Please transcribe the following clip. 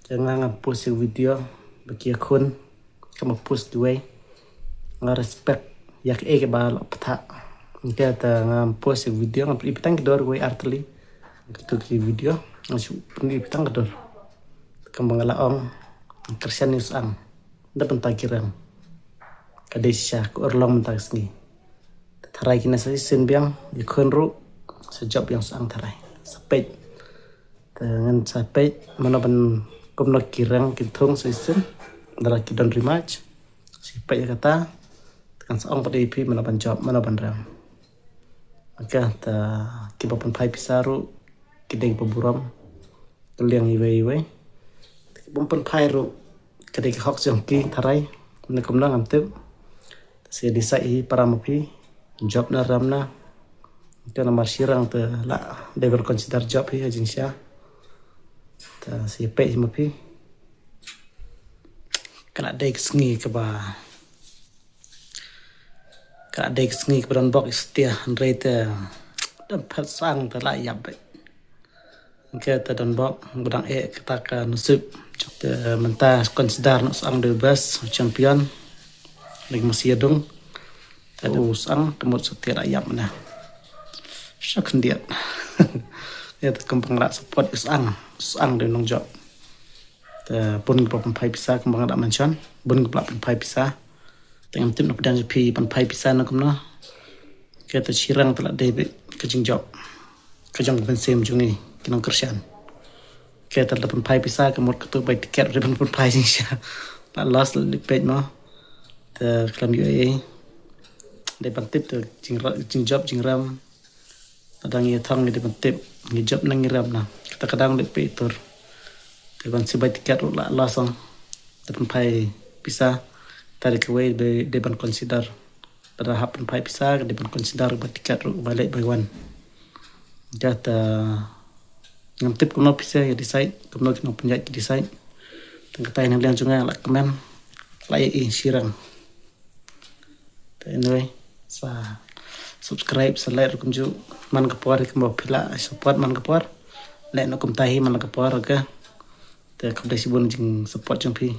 Jangan ngapus video bagi akun kamu post gue nggak respect yak ke bal peta dia ta ngapus video ngapli pitang kedor gue artli ke video ngasu pendi pitang kedor kembang laong kersian news ang da pentakiran kadesya ku orlong mentas ni tarai kina sa sin biang ikon ru sejab yang sang tarai sepet dengan sepet mana ban kumno kirang kintung season dalam kidon rematch sipai kata tekan seong pada IP mana ban job mana ban ram maka ta kibapun pai pisaru kideng peburam keliang iwe bumpun pai ru kedai hok jongki tarai ne kumna ngamtep se disai para mapi job na ramna itu nama sirang te la they will consider job hi ajing sia ta sipai mapi kena dek sengi ke ba kena dek sengi ke dan box setia rate dan pasang te la yap ke te dan box budang kita ka nusuk te menta consider nos ang de best champion lig masih dong te usang kemut setia ayam na syak dia ya te kembang rak support usang de nong job pun ke pai pisah kembang ada mention bun ke pai pisah tengam tim nak pedang pi pai pisah nak kemna kita cirang telah David kejing job kejang pensem jungi kinong kersian kita telah pai pisah kemut ketu bai tiket ribbon pun pai singsia la lost di page mo te kelam UAE de pantip te jing job jing ram kadang ye thang de pantip ni job nang ram na kita kadang de pe tur Depan sebaik tiket lah langsung depan pai pisah tarik away depan consider berahap pai pisah depan consider buat tiket balik by one jata ngamtip kuno pisah ya decide kuno kena penjat decide dan kata yang liang juga like comment like share anyway sa subscribe like kunju man kapor kembang pila support man kapor lek nak kumtahi man kapor okay. Te kau dah sibuk jeng support jeng pi.